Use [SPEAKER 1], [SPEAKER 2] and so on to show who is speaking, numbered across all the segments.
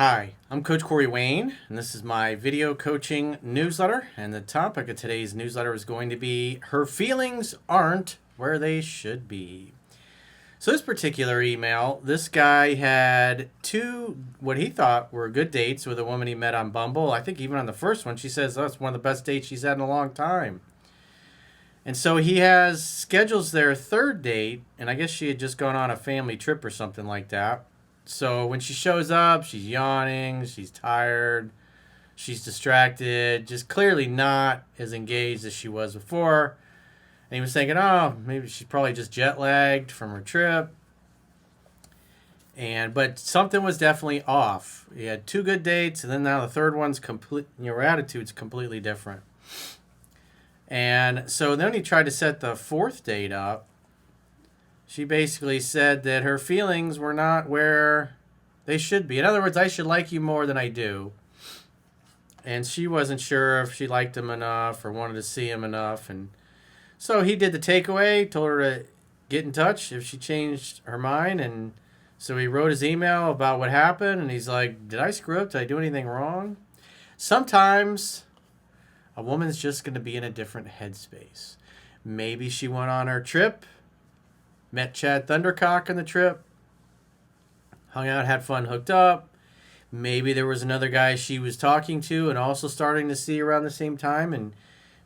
[SPEAKER 1] Hi, I'm Coach Corey Wayne, and this is my video coaching newsletter. And the topic of today's newsletter is going to be Her Feelings Aren't Where They Should Be. So, this particular email, this guy had two, what he thought were good dates with a woman he met on Bumble. I think even on the first one, she says, oh, it's one of the best dates she's had in a long time. And so he schedules their third date, and I guess she had just gone on a family trip or something like that. So when she shows up, she's yawning, she's tired, she's distracted, just clearly not as engaged as she was before. And he was thinking, oh, maybe she's probably just jet lagged from her trip. But something was definitely off. He had two good dates, and then now the third one's her attitude's completely different. And so then he tried to set the fourth date up. She basically said that her feelings were not where they should be. In other words, I should like you more than I do. And she wasn't sure if she liked him enough or wanted to see him enough. And so he did the takeaway, told her to get in touch if she changed her mind. And so he wrote his email about what happened. And he's like, did I screw up? Did I do anything wrong? Sometimes a woman's just going to be in a different headspace. Maybe she went on her trip, met Chad Thundercock on the trip, hung out, had fun, hooked up. Maybe there was another guy she was talking to and also starting to see around the same time. And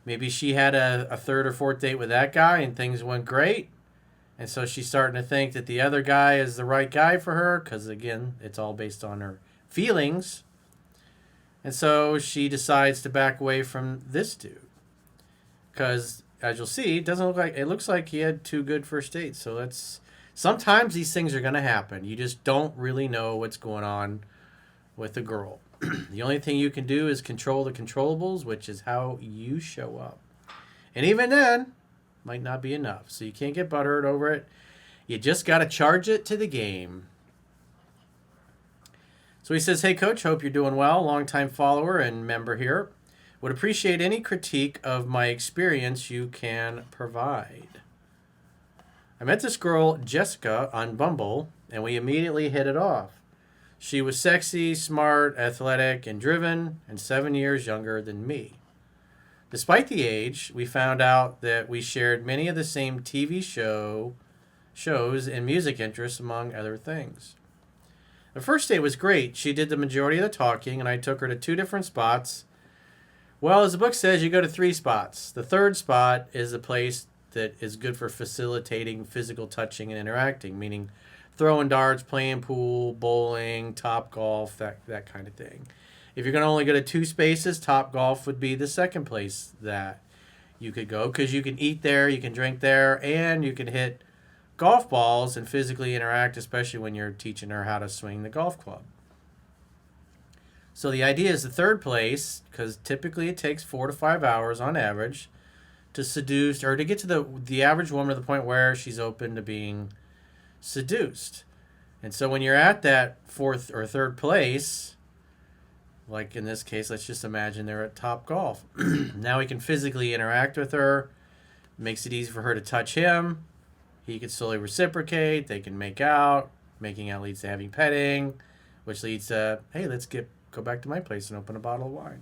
[SPEAKER 1] maybe she had a third or fourth date with that guy and things went great. And so she's starting to think that the other guy is the right guy for her because, again, it's all based on her feelings. And so she decides to back away from this dude because, as you'll see, it looks like he had two good first dates. So sometimes these things are going to happen. You just don't really know what's going on with a girl. The only thing you can do is control the controllables, which is how you show up. And even then, might not be enough. So you can't get butthurt over it. You just got to charge it to the game. So he says, hey, Coach, hope you're doing well. Longtime follower and member here. Would appreciate any critique of my experience you can provide. I met this girl, Jessica, on Bumble, and we immediately hit it off. She was sexy, smart, athletic, and driven, and 7 years younger than me. Despite the age, we found out that we shared many of the same TV shows and music interests, among other things. The first date was great. She did the majority of the talking, and I took her to two different spots. Well, as the book says, you go to three spots. The third spot is a place that is good for facilitating physical touching and interacting, meaning throwing darts, playing pool, bowling, top golf, that kind of thing. If you're going to only go to two spaces, top golf would be the second place that you could go because you can eat there, you can drink there, and you can hit golf balls and physically interact, especially when you're teaching her how to swing the golf club. So the idea is the third place, because typically it takes 4 to 5 hours on average to seduce or to get to the average woman to the point where she's open to being seduced. And so when you're at that fourth or third place, like in this case, let's just imagine they're at Top Golf. Now he can physically interact with her, makes it easy for her to touch him. He can slowly reciprocate. They can make out. Making out leads to having petting, which leads to, hey, let's go back to my place and open a bottle of wine.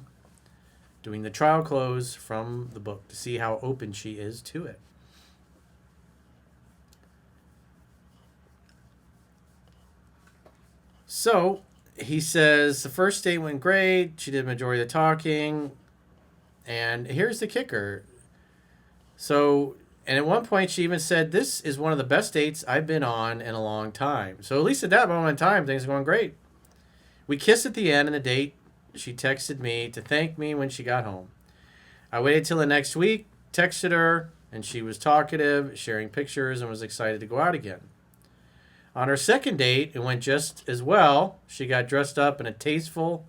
[SPEAKER 1] Doing the trial close from the book to see how open she is to it. So he says the first date went great. She did the majority of the talking. And here's the kicker. And at one point, she even said, this is one of the best dates I've been on in a long time. So at least at that moment in time, things are going great. We kissed at the end of the date. She texted me to thank me when she got home. I waited till the next week, texted her, and she was talkative, sharing pictures, and was excited to go out again. On her second date, it went just as well. She got dressed up in a tasteful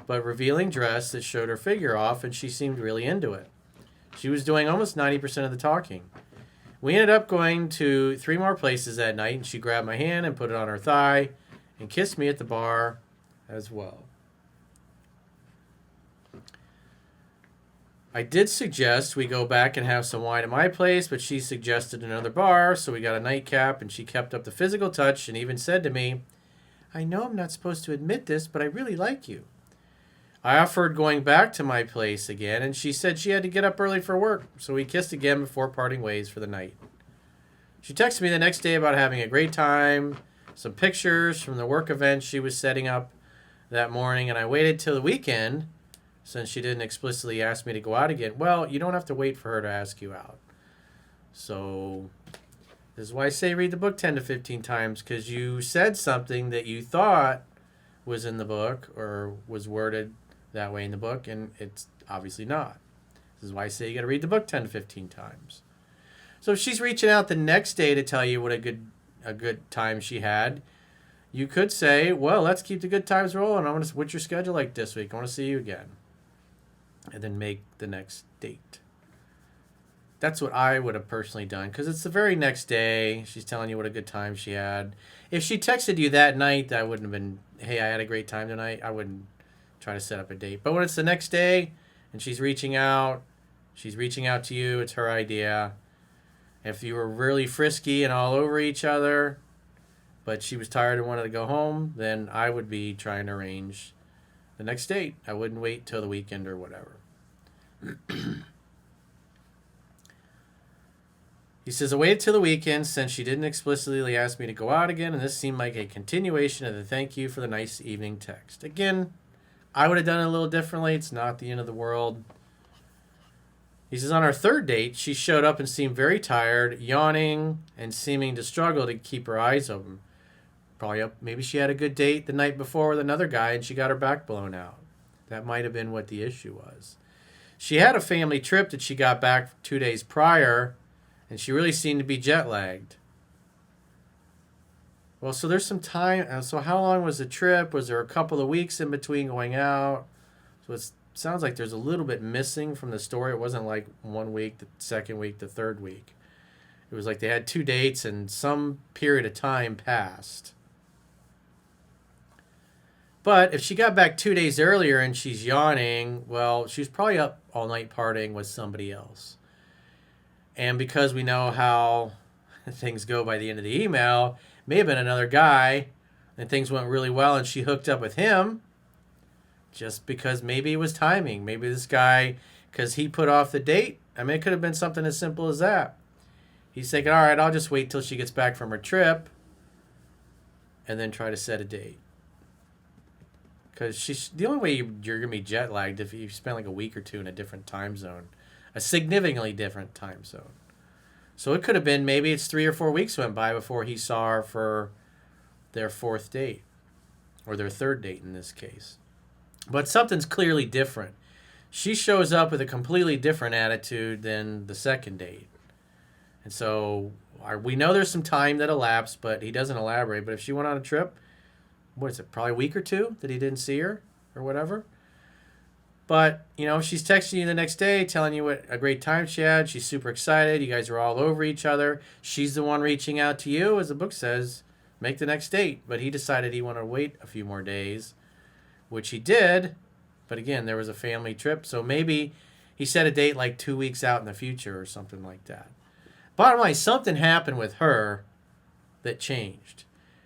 [SPEAKER 1] but revealing dress that showed her figure off, and she seemed really into it. She was doing almost 90% of the talking. We ended up going to 3 more places that night, and she grabbed my hand and put it on her thigh and kissed me at the bar as well. I did suggest we go back and have some wine at my place, but she suggested another bar, so we got a nightcap, and she kept up the physical touch and even said to me, I know I'm not supposed to admit this, but I really like you. I offered going back to my place again, and she said she had to get up early for work, so we kissed again before parting ways for the night. She texted me the next day about having a great time, some pictures from the work event she was setting up that morning, and I waited till the weekend since she didn't explicitly ask me to go out again. Well, you don't have to wait for her to ask you out. So this is why I say read the book 10 to 15 times, because you said something that you thought was in the book or was worded that way in the book, and it's obviously not. This is why I say you got to read the book 10 to 15 times. So if she's reaching out the next day to tell you what a good time she had, you could say, well, let's keep the good times rolling. What's your schedule like this week? I want to see you again. And then make the next date. That's what I would have personally done, because it's the very next day. She's telling you what a good time she had. If she texted you that night, that wouldn't have been, hey, I had a great time tonight. I wouldn't try to set up a date. But when it's the next day and she's reaching out to you, it's her idea. If you were really frisky and all over each other, but she was tired and wanted to go home, then I would be trying to arrange the next date. I wouldn't wait till the weekend or whatever. He says, I waited till the weekend since she didn't explicitly ask me to go out again, and this seemed like a continuation of the thank you for the nice evening text. Again, I would have done it a little differently. It's not the end of the world. He says, on our third date, she showed up and seemed very tired, yawning, and seeming to struggle to keep her eyes open. Probably maybe she had a good date the night before with another guy and she got her back blown out. That might have been what the issue was. She had a family trip that she got back 2 days prior, and she really seemed to be jet lagged. Well, so there's some time. So how long was the trip? Was there a couple of weeks in between going out? So it sounds like there's a little bit missing from the story. It wasn't like 1 week, the second week, the third week. It was like they had 2 dates and some period of time passed. But if she got back 2 days earlier and she's yawning, well, she was probably up all night partying with somebody else. And because we know how things go by the end of the email, may have been another guy, and things went really well, and she hooked up with him just because maybe it was timing. Maybe this guy, because he put off the date. I mean, it could have been something as simple as that. He's thinking, all right, I'll just wait till she gets back from her trip and then try to set a date. Because the only way you're going to be jet lagged if you spend like a week or two in a different time zone. A significantly different time zone. So it could have been maybe it's 3 or 4 weeks went by before he saw her for their fourth date. Or their third date in this case. But something's clearly different. She shows up with a completely different attitude than the second date. And so we know there's some time that elapsed, but he doesn't elaborate. But if she went on a trip, what is it, probably a week or two that he didn't see her or whatever? But, she's texting you the next day, telling you what a great time she had. She's super excited. You guys are all over each other. She's the one reaching out to you, as the book says, make the next date. But he decided he wanted to wait a few more days, which he did. But again, there was a family trip. So maybe he set a date like 2 weeks out in the future or something like that. Bottom line, something happened with her that changed.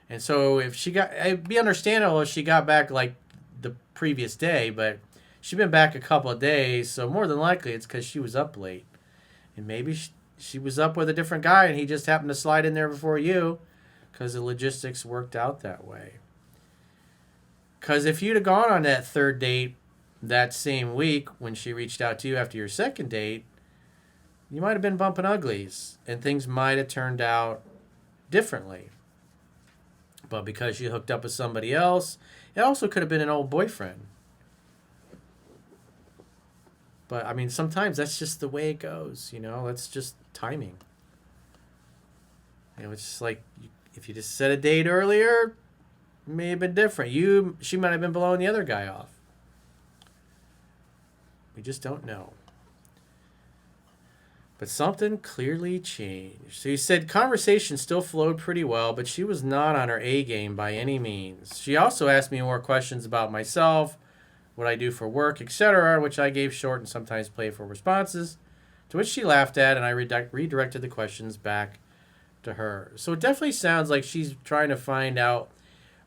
[SPEAKER 1] And so it'd be understandable if she got back like the previous day, but she'd been back a couple of days, so more than likely it's because she was up late. And maybe she was up with a different guy and he just happened to slide in there before you because the logistics worked out that way. Because if you'd have gone on that third date that same week when she reached out to you after your second date, you might have been bumping uglies and things might have turned out differently. But because you hooked up with somebody else, it also could have been an old boyfriend. But, I mean, sometimes that's just the way it goes, That's just timing. It's just like, if you just set a date earlier, it may have been different. She might have been blowing the other guy off. We just don't know. But something clearly changed. So he said conversation still flowed pretty well, but she was not on her A game by any means. She also asked me more questions about myself, what I do for work, etc., which I gave short and sometimes playful responses, to which she laughed at, and I redirected the questions back to her. So it definitely sounds like she's trying to find out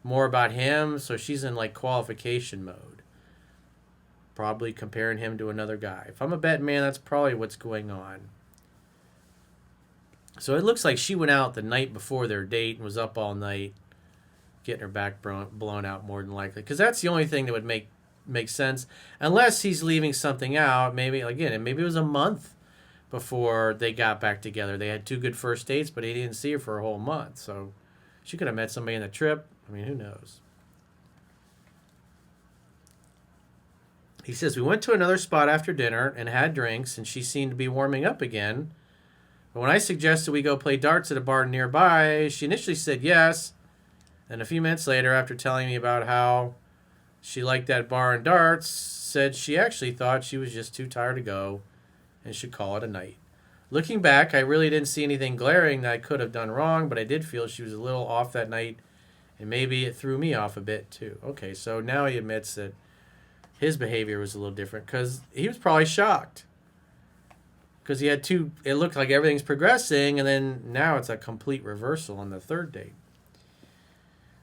[SPEAKER 1] more about him, so she's in like qualification mode. Probably comparing him to another guy. If I'm a betting man, that's probably what's going on. So it looks like she went out the night before their date and was up all night, getting her back blown out more than likely. Because that's the only thing that would make sense. Unless he's leaving something out. Maybe, again, maybe it was a month before they got back together. They had 2 good first dates, but he didn't see her for a whole month. So she could have met somebody on the trip. I mean, who knows? He says, we went to another spot after dinner and had drinks, and she seemed to be warming up again. But when I suggested we go play darts at a bar nearby, she initially said yes. And a few minutes later, after telling me about how she liked that bar and darts, said she actually thought she was just too tired to go and should call it a night. Looking back, I really didn't see anything glaring that I could have done wrong, but I did feel she was a little off that night, and maybe it threw me off a bit too. Okay, so now he admits that his behavior was a little different because he was probably shocked. Because he had 2, it looked like everything's progressing, and then now it's a complete reversal on the 3rd date.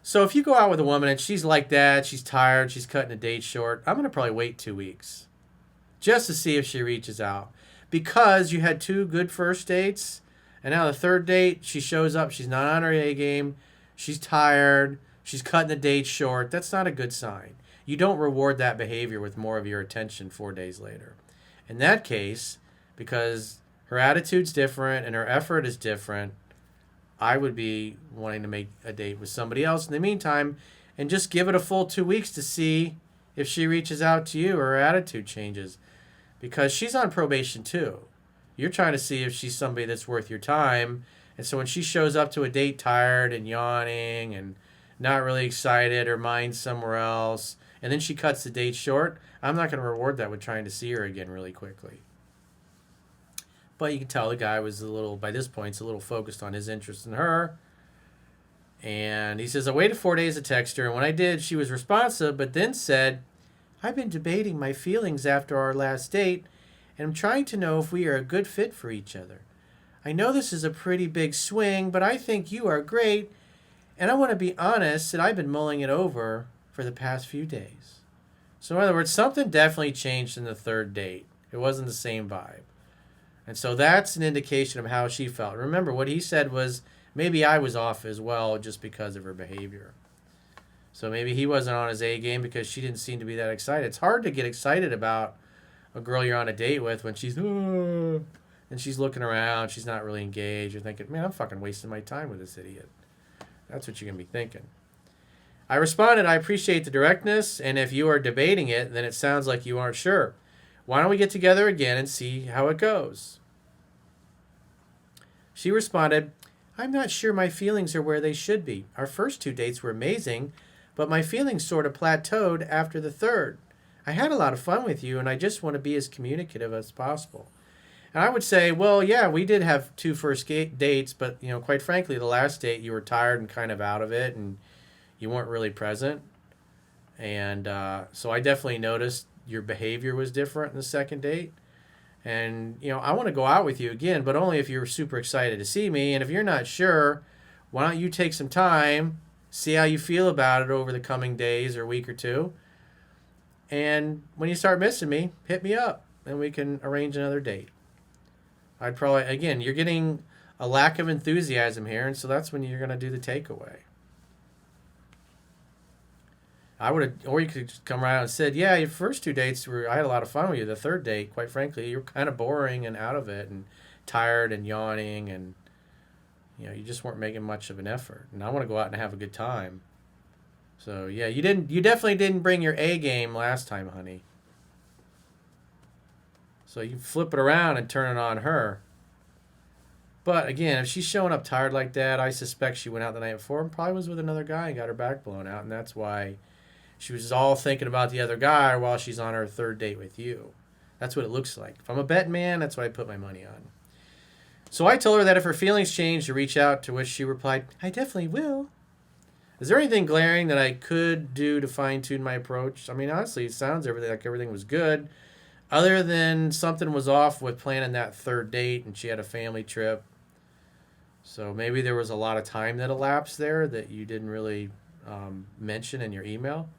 [SPEAKER 1] So if you go out with a woman and she's like that, she's tired, she's cutting a date short, I'm going to probably wait 2 weeks just to see if she reaches out. Because you had 2 good first dates, and now the 3rd date, she shows up, she's not on her A game, she's tired, she's cutting the date short. That's not a good sign. You don't reward that behavior with more of your attention 4 days later. In that case, because her attitude's different and her effort is different, I would be wanting to make a date with somebody else in the meantime and just give it a full 2 weeks to see if she reaches out to you or her attitude changes. Because she's on probation too. You're trying to see if she's somebody that's worth your time. And so when she shows up to a date tired and yawning and not really excited, her mind's somewhere else, and then she cuts the date short, I'm not going to reward that with trying to see her again really quickly. But you can tell the guy was by this point, it's a little focused on his interest in her. And he says, I waited 4 days to text her, and when I did, she was responsive, but then said, I've been debating my feelings after our last date, and I'm trying to know if we are a good fit for each other. I know this is a pretty big swing, but I think you are great, and I want to be honest that I've been mulling it over for the past few days. So in other words, something definitely changed in the 3rd date. It wasn't the same vibe. And so that's an indication of how she felt. Remember, what he said was, maybe I was off as well just because of her behavior. So maybe he wasn't on his A game because she didn't seem to be that excited. It's hard to get excited about a girl you're on a date with when she's, and she's looking around, she's not really engaged. You're thinking, man, I'm fucking wasting my time with this idiot. That's what you're going to be thinking. I responded, I appreciate the directness, and if you are debating it, then it sounds like you aren't sure. Why don't we get together again and see how it goes? She responded, I'm not sure my feelings are where they should be. Our first 2 dates were amazing, but my feelings sort of plateaued after the 3rd. I had a lot of fun with you, and I just want to be as communicative as possible. And I would say, well, yeah, we did have 2 first dates, but, quite frankly, the last date you were tired and kind of out of it, and you weren't really present. And so I definitely noticed your behavior was different in the 2nd date. And, I want to go out with you again, but only if you're super excited to see me. And if you're not sure, why don't you take some time, see how you feel about it over the coming days or week or 2. And when you start missing me, hit me up and we can arrange another date. I'd probably, again, you're getting a lack of enthusiasm here, and so that's when you're going to do the takeaway. Or you could just come right out and said, yeah, your first 2 dates I had a lot of fun with you. The 3rd date, quite frankly, you were kind of boring and out of it and tired and yawning, and you just weren't making much of an effort. And I want to go out and have a good time. So yeah, you definitely didn't bring your A game last time, honey. So you flip it around and turn it on her. But again, if she's showing up tired like that, I suspect she went out the night before and probably was with another guy and got her back blown out, and that's why she was all thinking about the other guy while she's on her 3rd date with you. That's what it looks like. If I'm a betting man, that's what I put my money on. So I told her that if her feelings changed, to reach out, to which she replied, I definitely will. Is there anything glaring that I could do to fine-tune my approach? I mean, honestly, it sounds like everything was good, other than something was off with planning that 3rd date and she had a family trip. So maybe there was a lot of time that elapsed there that you didn't really mention in your email.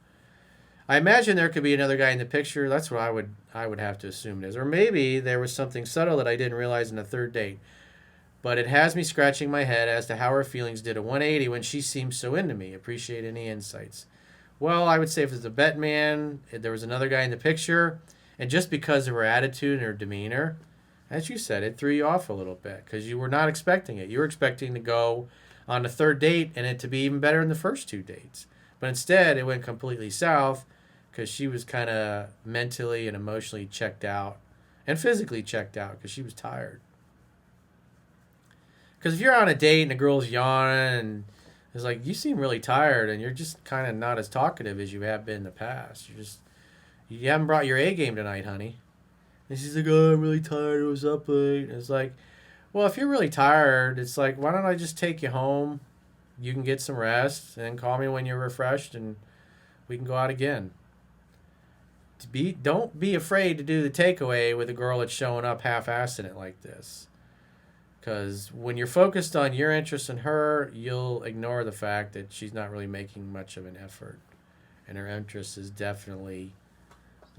[SPEAKER 1] I imagine there could be another guy in the picture. That's what I would have to assume it is. Or maybe there was something subtle that I didn't realize in the third date. But it has me scratching my head as to how her feelings did a 180 when she seemed so into me. Appreciate any insights. Well, I would say if there's a bet man, if there was another guy in the picture, and just because of her attitude and her demeanor, as you said, it threw you off a little bit because you were not expecting it. You were expecting to go on the third date and it to be even better than the first two dates. But instead, it went completely south because she was kind of mentally and emotionally checked out and physically checked out because she was tired. Because if you're on a date and the girl's yawning and it's like, you seem really tired and you're just kind of not as talkative as you have been in the past. You haven't brought your A game tonight, honey. And she's like, oh, I'm really tired. I was up late. And it's like, well, if you're really tired, it's like, why don't I just take you home? You can get some rest and then call me when you're refreshed and we can go out again. Don't be afraid to do the takeaway with a girl that's showing up half-assed in it like this. Because when you're focused on your interest in her, you'll ignore the fact that she's not really making much of an effort. And her interest is definitely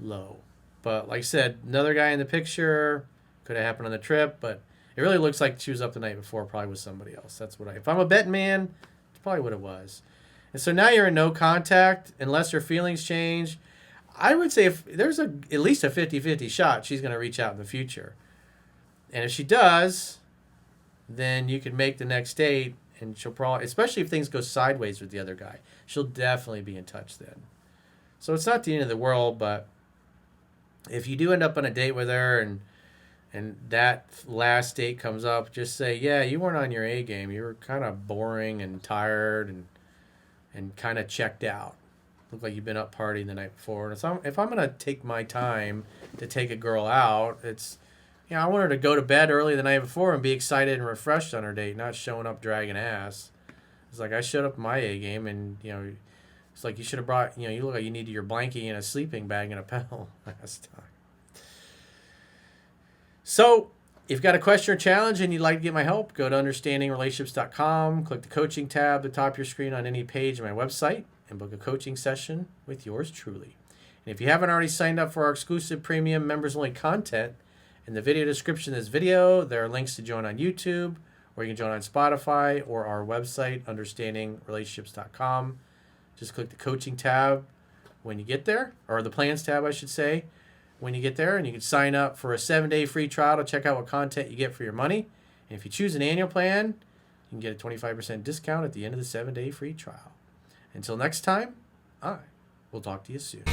[SPEAKER 1] low. But like I said, another guy in the picture, could have happened on the trip, but it really looks like she was up the night before, probably with somebody else. That's what if I'm a betting man, it's probably what it was. And so now you're in no contact, unless her feelings change. I would say if there's at least a 50-50 shot she's going to reach out in the future. And if she does, then you can make the next date, and she'll probably, especially if things go sideways with the other guy, she'll definitely be in touch then. So it's not the end of the world, but if you do end up on a date with her and that last date comes up, just say, yeah, you weren't on your A game. You were kind of boring and tired and kind of checked out. Looked like you've been up partying the night before. And so if I'm going to take my time to take a girl out, it's, I want her to go to bed early the night before and be excited and refreshed on her date, not showing up dragging ass. It's like I showed up my A game and, it's like you should have brought, you look like you needed your blankie and a sleeping bag and a pillow last time. So if you've got a question or challenge and you'd like to get my help, go to understandingrelationships.com, click the coaching tab at the top of your screen on any page of my website, and book a coaching session with yours truly. And if you haven't already signed up for our exclusive premium members-only content, in the video description of this video, there are links to join on YouTube, or you can join on Spotify or our website, understandingrelationships.com. Just click the coaching tab when you get there, or the plans tab, I should say, when you get there, and you can sign up for a 7-day free trial to check out what content you get for your money. And if you choose an annual plan, you can get a 25% discount at the end of the 7-day free trial. Until next time, I will talk to you soon.